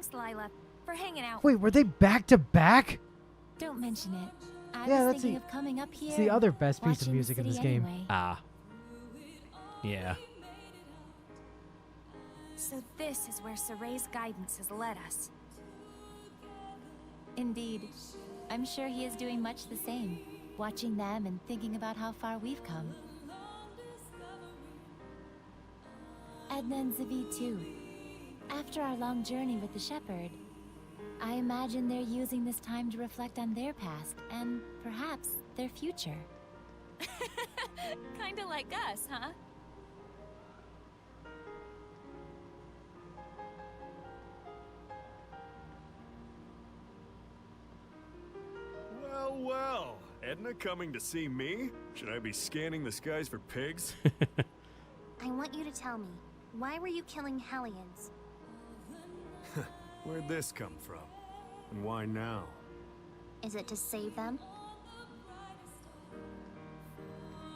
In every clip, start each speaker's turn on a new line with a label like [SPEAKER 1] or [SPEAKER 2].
[SPEAKER 1] Thanks, Lila, for hanging out.
[SPEAKER 2] Wait, were they back to back?
[SPEAKER 3] Don't mention it. I
[SPEAKER 2] Yeah,
[SPEAKER 3] was
[SPEAKER 2] that's
[SPEAKER 3] thinking of coming up here.
[SPEAKER 2] It's the other best piece of
[SPEAKER 3] watching the
[SPEAKER 2] music in this
[SPEAKER 3] city
[SPEAKER 2] game.
[SPEAKER 3] anyway.
[SPEAKER 4] Ah. Yeah.
[SPEAKER 1] So this is where Soray's guidance has led us.
[SPEAKER 3] Indeed. I'm sure he is doing much the same, watching them and thinking about how far we've come. Edna and Zavid too. After our long journey with the shepherd, I imagine they're using this time to reflect on their past and perhaps their future.
[SPEAKER 1] Kinda like us, huh?
[SPEAKER 5] Well, well. Edna coming to see me? Should I be scanning the skies for pigs?
[SPEAKER 6] I want you to tell me, why were you killing Hellions?
[SPEAKER 5] Where'd this come from? And why now?
[SPEAKER 6] Is it to save them?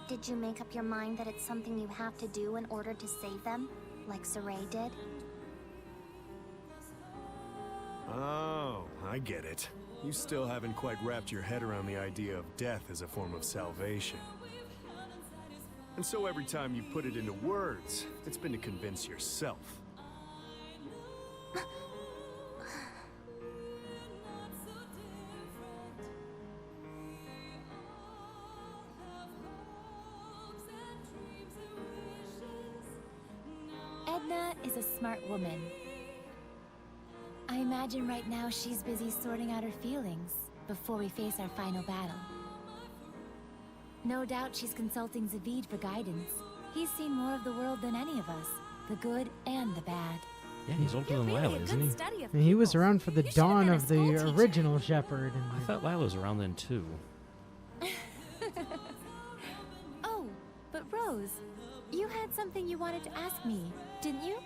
[SPEAKER 6] Did you make up your mind that it's something you have to do in order to save them, like Soray did?
[SPEAKER 5] Oh, I get it. You still haven't quite wrapped your head around the idea of death as a form of salvation. And so every time you put it into words, it's been to convince yourself.
[SPEAKER 3] Edna is a smart woman. I imagine right now she's busy sorting out her feelings before we face our final battle. No doubt she's consulting Zavid for guidance. He's seen more of the world than any of us, the good and the bad.
[SPEAKER 4] Yeah, he's older
[SPEAKER 1] You're
[SPEAKER 4] than
[SPEAKER 1] really
[SPEAKER 4] Lila,
[SPEAKER 1] a
[SPEAKER 4] isn't
[SPEAKER 1] good
[SPEAKER 4] he?
[SPEAKER 1] study of
[SPEAKER 2] And he was
[SPEAKER 1] people.
[SPEAKER 2] around for the
[SPEAKER 1] You should have
[SPEAKER 2] dawn
[SPEAKER 1] been a
[SPEAKER 2] of the
[SPEAKER 1] school teacher.
[SPEAKER 2] original Shepherd.
[SPEAKER 4] I
[SPEAKER 2] And
[SPEAKER 4] thought Lila was around then too.
[SPEAKER 3] Oh, but Rose, you had something you wanted to ask me, didn't you?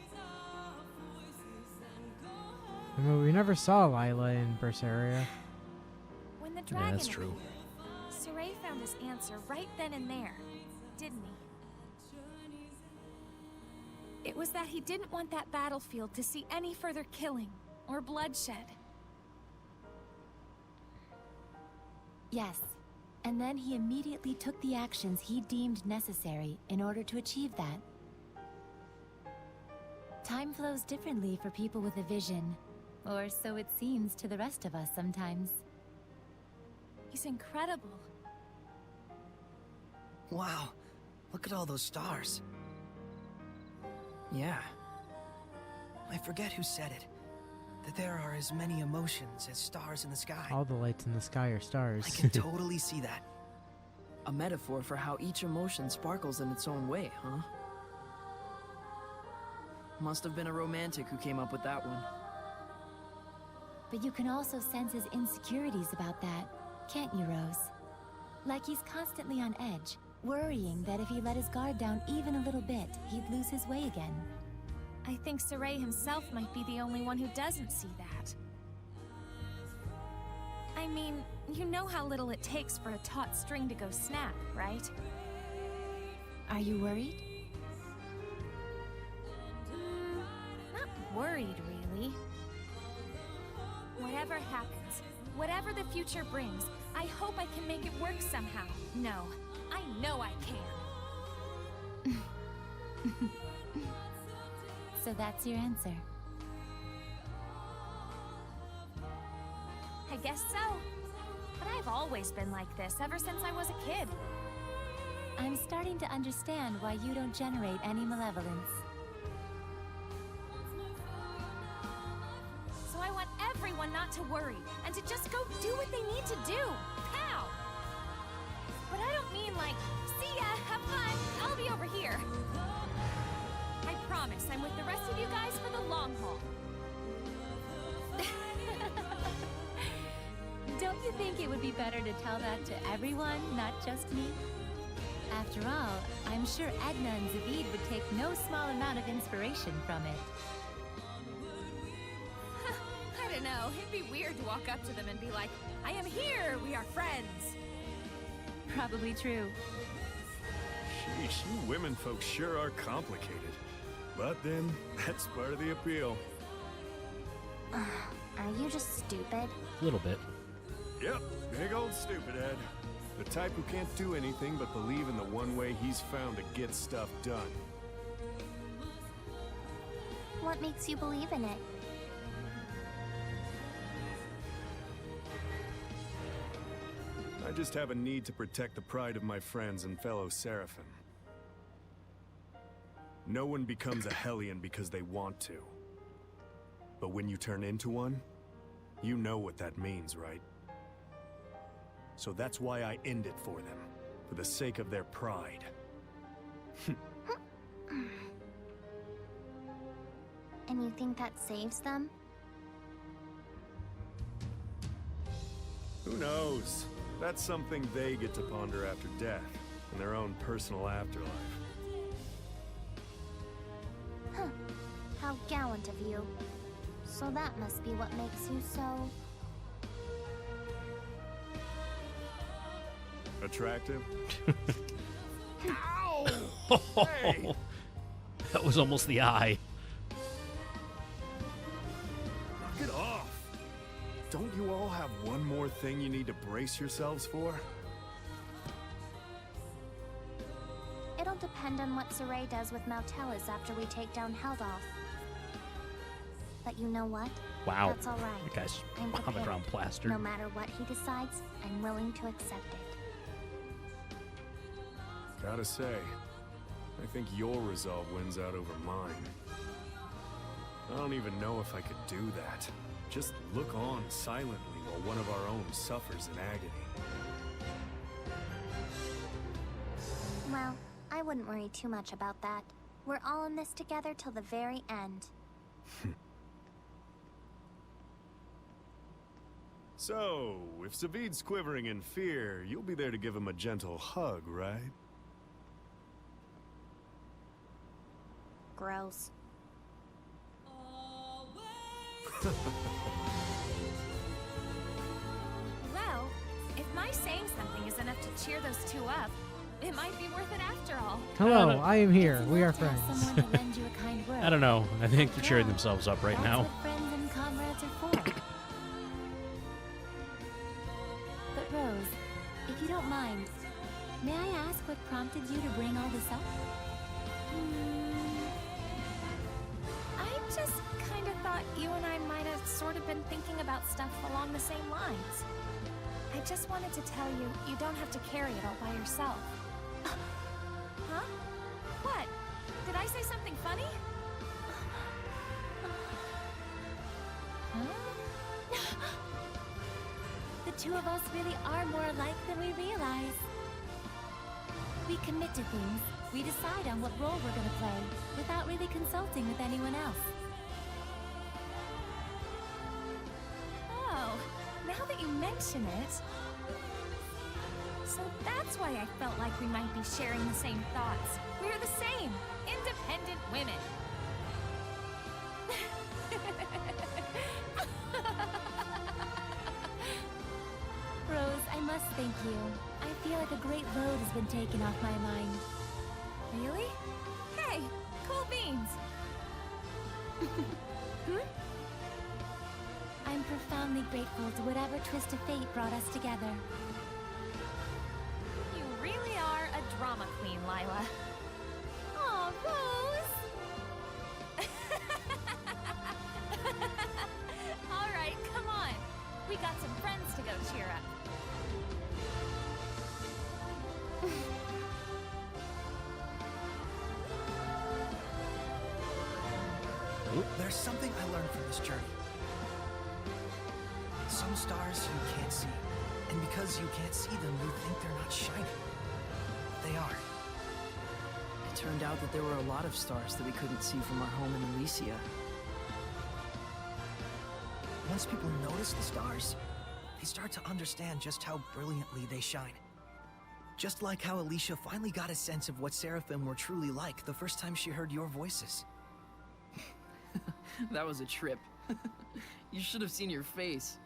[SPEAKER 2] I mean, we never saw Lila in Berseria.
[SPEAKER 1] When the
[SPEAKER 4] Yeah,
[SPEAKER 1] dragon
[SPEAKER 4] that's true.
[SPEAKER 1] appeared, Soray found his answer right then and there, didn't he? It was that he didn't want that battlefield to see any further killing or bloodshed.
[SPEAKER 3] Yes. And then he immediately took the actions he deemed necessary in order to achieve that. Time flows differently for people with a vision, or so it seems to the rest of us sometimes.
[SPEAKER 1] He's incredible.
[SPEAKER 7] Wow, look at all those stars. Yeah. I forget who said it, that there are as many emotions as stars in the sky.
[SPEAKER 2] All the lights in the sky are stars.
[SPEAKER 7] I can totally see that. A metaphor for how each emotion sparkles in its own way, huh? Must have been a romantic who came up with that one.
[SPEAKER 3] But you can also sense his insecurities about that, can't you, Rose? Like he's constantly on edge, worrying that if he let his guard down even a little bit, he'd lose his way again.
[SPEAKER 1] I think Soray himself might be the only one who doesn't see that. I mean, you know how little it takes for a taut string to go snap, right?
[SPEAKER 3] Are you worried?
[SPEAKER 1] Not worried, really. Whatever happens, whatever the future brings, I hope I can make it work somehow. No, I know I can.
[SPEAKER 3] So that's your answer.
[SPEAKER 1] I guess so. But I've always been like this ever since I was a kid.
[SPEAKER 3] I'm starting to understand why you don't generate any malevolence.
[SPEAKER 1] So I want everyone not to worry and to just go do what they need to do. Pow! But I don't mean like, see ya, have fun, I'll be over here. I promise I'm with the rest of you guys for the long haul.
[SPEAKER 3] Don't you think it would be better to tell that to everyone, not just me? After all, I'm sure Edna and Zavid would take no small amount of inspiration from it.
[SPEAKER 1] I don't know, it'd be weird to walk up to them and be like, I am here, we are friends.
[SPEAKER 3] Probably true.
[SPEAKER 5] Sheesh, you women folks sure are complicated. But then, that's part of the appeal.
[SPEAKER 6] Are you just stupid?
[SPEAKER 4] A little bit.
[SPEAKER 5] Yep, big old stupid head. The type who can't do anything but believe in the one way he's found to get stuff done.
[SPEAKER 6] What makes you believe in it?
[SPEAKER 5] I just have a need to protect the pride of my friends and fellow Seraphim. No one becomes a Hellion because they want to. But when you turn into one, you know what that means, right? So that's why I end it for them, for the sake of their pride.
[SPEAKER 6] And you think that saves them?
[SPEAKER 5] Who knows? That's something they get to ponder after death, in their own personal afterlife.
[SPEAKER 6] Huh. How gallant of you. So that must be what makes you so...
[SPEAKER 5] attractive? Ow! Hey!
[SPEAKER 4] That was almost the eye.
[SPEAKER 5] Knock it off! Don't you all have one more thing you need to brace yourselves for?
[SPEAKER 6] It'll depend on what Saray does with Mautelis after we take down Heldolf. But you know what?
[SPEAKER 4] Wow.
[SPEAKER 6] That's all right.
[SPEAKER 4] That guy's
[SPEAKER 6] I'm
[SPEAKER 4] bombing
[SPEAKER 6] prepared.
[SPEAKER 4] around plastered.
[SPEAKER 6] No matter what he decides, I'm willing to accept it.
[SPEAKER 5] Gotta say, I think your resolve wins out over mine. I don't even know if I could do that. Just look on silently while one of our own suffers in agony.
[SPEAKER 6] Well, I wouldn't worry too much about that. We're all in this together till the very end.
[SPEAKER 5] So, if Savid's quivering in fear, you'll be there to give him a gentle hug, right?
[SPEAKER 6] Gross.
[SPEAKER 1] Well, if my saying something is enough to cheer those two up, it might be worth it after all.
[SPEAKER 2] Hello, I am here.
[SPEAKER 3] It's
[SPEAKER 2] We are
[SPEAKER 3] enough to have
[SPEAKER 2] friends.
[SPEAKER 3] someone to lend you a kind word.
[SPEAKER 4] I don't know. I think they're cheering themselves up right
[SPEAKER 3] That's
[SPEAKER 4] now.
[SPEAKER 3] what friends and comrades are for. But Rose, if you don't mind, may I ask what prompted you to bring all this up?
[SPEAKER 1] I just kind of thought you and I might have sort of been thinking about stuff along the same lines. I just wanted to tell you, you don't have to carry it all by yourself. Huh? What? Did I say something funny?
[SPEAKER 3] The two of us really are more alike than we realize. We commit to things, we decide on what role we're gonna play, without really consulting with anyone else.
[SPEAKER 1] Oh, now that you mention it... So that's why I felt like we might be sharing the same thoughts. We're the same, independent women.
[SPEAKER 3] Rose, I must thank you. I feel like a great load has been taken off my mind.
[SPEAKER 1] Really? Hey, cool beans.
[SPEAKER 3] I'm profoundly grateful to whatever twist of fate brought us together.
[SPEAKER 1] You really are a drama queen, Lila. Aw, Rose! All right, come on. We got some friends to go cheer up.
[SPEAKER 7] There's something I learned from this journey. Some stars you can't see, and because you can't see them, you think they're not shining. They are.
[SPEAKER 8] It turned out that there were a lot of stars that we couldn't see from our home in Elysia.
[SPEAKER 7] Once people notice the stars, they start to understand just how brilliantly they shine. Just like how Alicia finally got a sense of what Seraphim were truly like the first time she heard your voices.
[SPEAKER 8] That was a trip. You should have seen your face.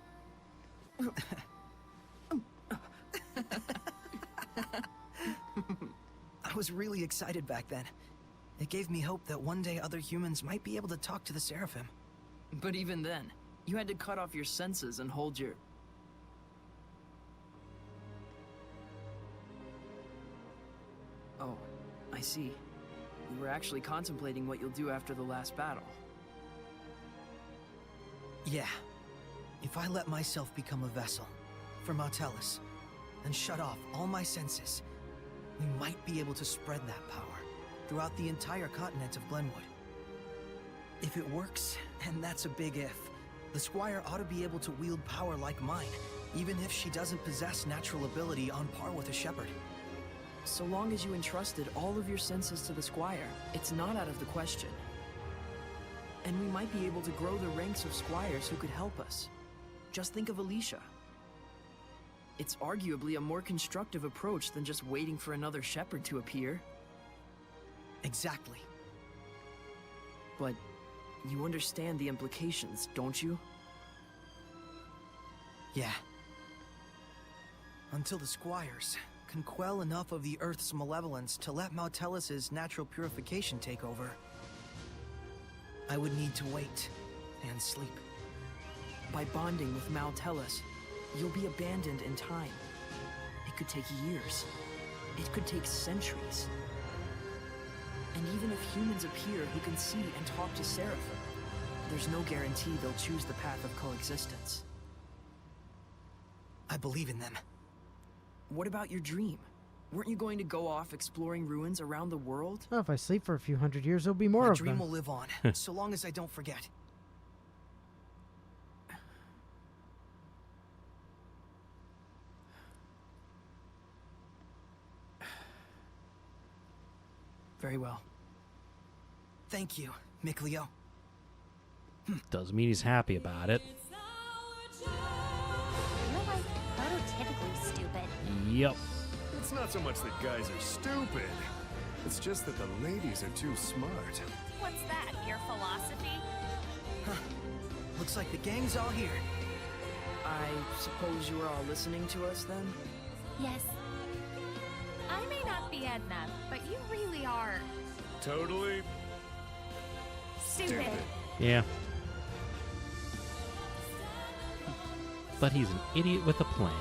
[SPEAKER 7] I was really excited back then. It gave me hope that one day other humans might be able to talk to the Seraphim.
[SPEAKER 8] But even then, You had to cut off your senses and hold your... Oh, I see. You were actually contemplating what you'll do after the last battle.
[SPEAKER 7] Yeah. If I let myself become a vessel for Martellus and shut off all my senses, we might be able to spread that power throughout the entire continent of Glenwood. If it works, and that's a big if, the Squire ought to be able to wield power like mine, even if she doesn't possess natural ability on par with a shepherd.
[SPEAKER 8] So long as you entrusted all of your senses to the Squire, it's not out of the question. And we might be able to grow the ranks of squires who could help us. Just think of Alicia. It's arguably a more constructive approach than just waiting for another shepherd to appear.
[SPEAKER 7] Exactly.
[SPEAKER 8] But you understand the implications, don't you?
[SPEAKER 7] Yeah. Until the Squires can quell enough of the Earth's malevolence to let Martellus's natural purification take over, I would need to wait and sleep.
[SPEAKER 8] By bonding with Maltellus, you'll be abandoned in time. It could take years. It could take centuries. And even if humans appear who can see and talk to Seraphim, there's no guarantee they'll choose the path of coexistence.
[SPEAKER 7] I believe in them.
[SPEAKER 8] What about your dream? Weren't you going to go off exploring ruins around the world?
[SPEAKER 2] Well, if I sleep for a few hundred years, there'll be more
[SPEAKER 7] My
[SPEAKER 2] of
[SPEAKER 7] dream
[SPEAKER 2] them.
[SPEAKER 7] will live on, so long as I don't forget.
[SPEAKER 8] Very well.
[SPEAKER 7] Thank you, Mikleo.
[SPEAKER 4] Doesn't mean he's happy about it.
[SPEAKER 6] You're like prototypically stupid.
[SPEAKER 4] Yep.
[SPEAKER 5] It's not so much that guys are stupid. It's just that the ladies are too smart.
[SPEAKER 1] What's that, your philosophy?
[SPEAKER 7] Looks like the gang's all here.
[SPEAKER 8] I suppose you were all listening to us then?
[SPEAKER 3] Yes.
[SPEAKER 1] I may not be Edna, but you really are
[SPEAKER 5] Totally
[SPEAKER 1] stupid.
[SPEAKER 4] Yeah. But he's an idiot with a plan.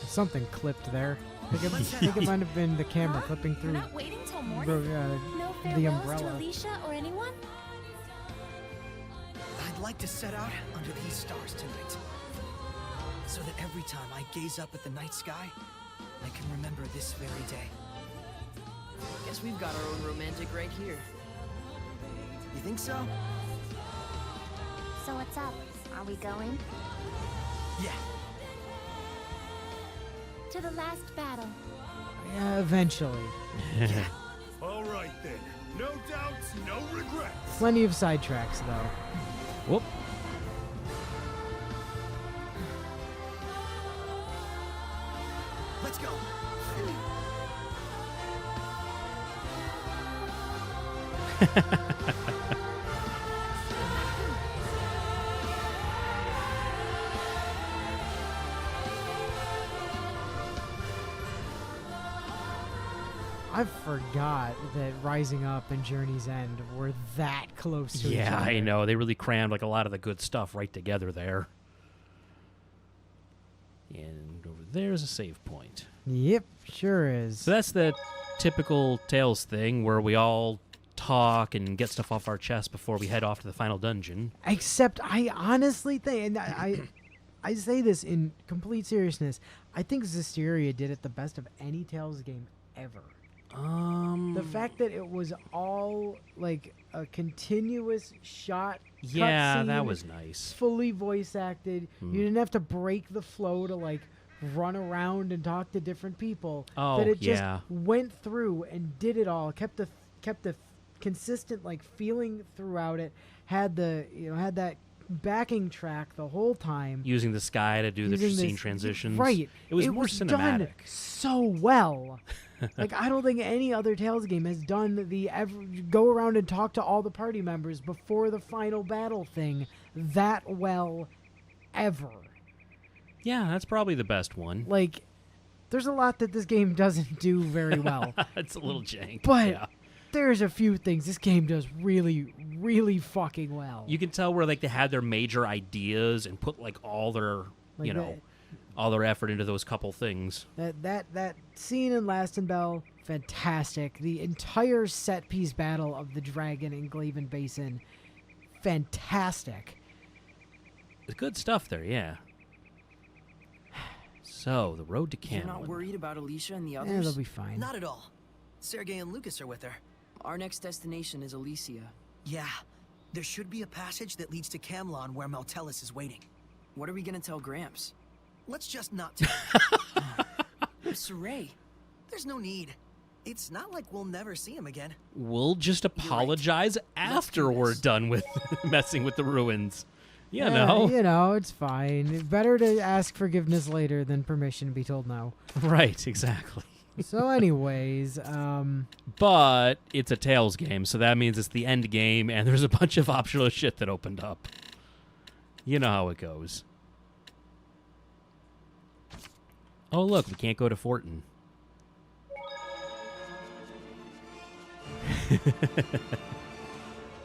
[SPEAKER 2] Something clipped there. I think it might have been the camera clipping
[SPEAKER 1] We're
[SPEAKER 2] through
[SPEAKER 1] not waiting till morning?
[SPEAKER 3] No
[SPEAKER 2] the
[SPEAKER 3] farewells to
[SPEAKER 2] umbrella.
[SPEAKER 3] Alicia or anyone?
[SPEAKER 7] I'd like to set out under these stars tonight, so that every time I gaze up at the night sky, I can remember this very day.
[SPEAKER 8] Guess we've got our own romantic right here.
[SPEAKER 7] You think so?
[SPEAKER 6] So what's up? Are we going?
[SPEAKER 7] Yeah.
[SPEAKER 3] To the last battle.
[SPEAKER 2] Yeah, eventually.
[SPEAKER 7] Yeah.
[SPEAKER 5] all right then. No doubts, no regrets.
[SPEAKER 2] Plenty of sidetracks, though.
[SPEAKER 4] Whoop.
[SPEAKER 7] Let's go.
[SPEAKER 2] I forgot that Rising Up and Journey's End were that close to each
[SPEAKER 4] Yeah,
[SPEAKER 2] other.
[SPEAKER 4] I know. They really crammed like a lot of the good stuff right together there. And over there's a save point.
[SPEAKER 2] Yep, sure is.
[SPEAKER 4] So that's the typical Tales thing where we all talk and get stuff off our chest before we head off to the final dungeon.
[SPEAKER 2] Except I honestly think, and I say this in complete seriousness, I think Zestiria did it the best of any Tales game ever. The fact that it was all like a continuous shot.
[SPEAKER 4] Yeah, that
[SPEAKER 2] cutscene,
[SPEAKER 4] was nice.
[SPEAKER 2] Fully voice acted. You didn't have to break the flow to like run around and talk to different people.
[SPEAKER 4] Oh,
[SPEAKER 2] that it just
[SPEAKER 4] yeah.
[SPEAKER 2] went through and did it all. Kept the consistent like feeling throughout it. Had that backing track the whole time.
[SPEAKER 4] Using the sky to do the
[SPEAKER 2] Using
[SPEAKER 4] scene
[SPEAKER 2] this-
[SPEAKER 4] transitions.
[SPEAKER 2] Right.
[SPEAKER 4] It was more
[SPEAKER 2] done
[SPEAKER 4] cinematic.
[SPEAKER 2] so well. Like, I don't think any other Tales game has done the go around and talk to all the party members before the final battle thing that well ever.
[SPEAKER 4] Yeah, that's probably the best one.
[SPEAKER 2] Like, There's a lot that this game doesn't do very well.
[SPEAKER 4] It's a little jank.
[SPEAKER 2] But
[SPEAKER 4] yeah.
[SPEAKER 2] there's a few things this game does really, really fucking well.
[SPEAKER 4] You can tell where like they had their major ideas and put like all their, all their effort into those couple things.
[SPEAKER 3] That scene in Laston Bell, fantastic. The entire set piece battle of the dragon in Glaven Basin, fantastic.
[SPEAKER 4] It's good stuff there, yeah. So, the road to
[SPEAKER 8] You're
[SPEAKER 4] Camelot.
[SPEAKER 8] not worried about Alicia and the
[SPEAKER 2] Yeah,
[SPEAKER 8] others?
[SPEAKER 2] they'll be fine.
[SPEAKER 7] Not at all. Sergei and Lucas are with her.
[SPEAKER 8] Our next destination is Alicia.
[SPEAKER 7] Yeah. There should be a passage that leads to Camlon where Maltellus is waiting.
[SPEAKER 8] What are we gonna tell Gramps?
[SPEAKER 7] Let's just not tell.
[SPEAKER 8] Saray.
[SPEAKER 7] There's no need. It's not like we'll never see him again.
[SPEAKER 4] We'll just apologize after
[SPEAKER 8] do
[SPEAKER 4] we're
[SPEAKER 8] this.
[SPEAKER 4] done with messing with the ruins. You know?
[SPEAKER 2] You know, it's fine. Better to ask forgiveness later than permission to be told no.
[SPEAKER 4] Right, exactly.
[SPEAKER 2] So anyways,
[SPEAKER 4] But it's a Tales game, so that means it's the end game, and there's a bunch of optional shit that opened up. You know how it goes. Oh, look, we can't go to Fortin.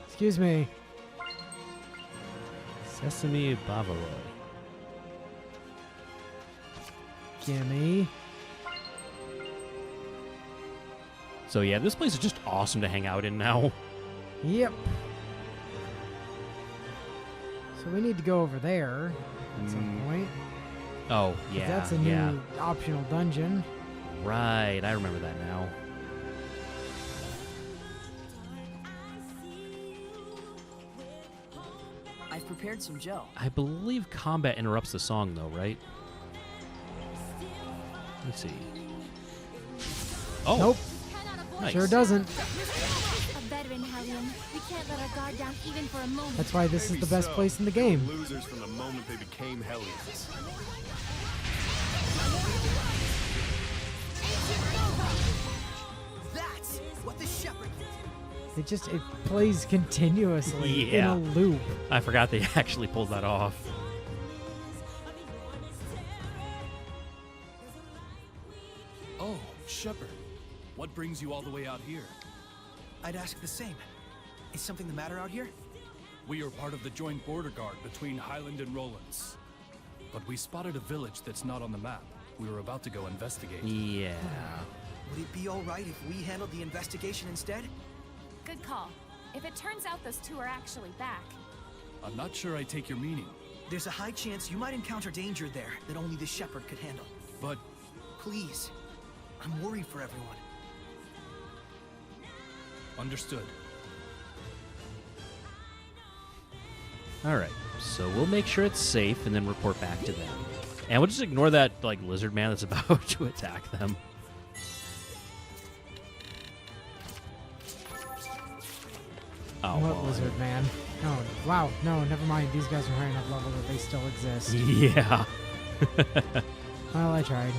[SPEAKER 2] excuse me.
[SPEAKER 4] Sesame Bavaroy.
[SPEAKER 2] Gimme.
[SPEAKER 4] So yeah, this place is just awesome to hang out in now.
[SPEAKER 2] Yep. So we need to go over there at some point.
[SPEAKER 4] Oh,
[SPEAKER 2] 'Cause
[SPEAKER 4] yeah,
[SPEAKER 2] that's a
[SPEAKER 4] yeah.
[SPEAKER 2] new optional dungeon.
[SPEAKER 4] Right, I remember that now.
[SPEAKER 8] I've prepared some gel.
[SPEAKER 4] I believe combat interrupts the song, though, right? Let's see. Oh,
[SPEAKER 2] Nope,
[SPEAKER 4] nice.
[SPEAKER 2] sure doesn't.
[SPEAKER 3] A veteran, Hellion. We can't let our guard down even for a moment.
[SPEAKER 2] That's why this is
[SPEAKER 5] Maybe
[SPEAKER 2] the best
[SPEAKER 5] so.
[SPEAKER 2] place in the
[SPEAKER 5] They were
[SPEAKER 2] game.
[SPEAKER 5] losers from the moment they became Hellions.
[SPEAKER 7] That's what the shepherd did.
[SPEAKER 2] It plays continuously in
[SPEAKER 4] Yeah.
[SPEAKER 2] a loop.
[SPEAKER 4] I forgot they actually pulled that off.
[SPEAKER 9] Oh, Shepard. What brings you all the way out here?
[SPEAKER 7] I'd ask the same. Is something the matter out here?
[SPEAKER 9] We are part of the joint border guard between Highland and Rollins. But we spotted a village that's not on the map. We were about to go investigate.
[SPEAKER 4] Yeah.
[SPEAKER 7] Would it be all right if we handled the investigation instead?
[SPEAKER 1] Good call. If it turns out those two are actually back.
[SPEAKER 9] I'm not sure I take your meaning,
[SPEAKER 7] There's a high chance you might encounter danger there that only the shepherd could handle.
[SPEAKER 9] but
[SPEAKER 7] Please. I'm worried for everyone.
[SPEAKER 9] understood.
[SPEAKER 4] All right, so we'll make sure it's safe and then report back to them. And we'll just ignore that, like, lizard man that's about to attack them. Oh,
[SPEAKER 2] What
[SPEAKER 4] well,
[SPEAKER 2] lizard man? No, wow, no, never mind. These guys are high enough level that they still exist.
[SPEAKER 4] Yeah.
[SPEAKER 2] Well, I tried.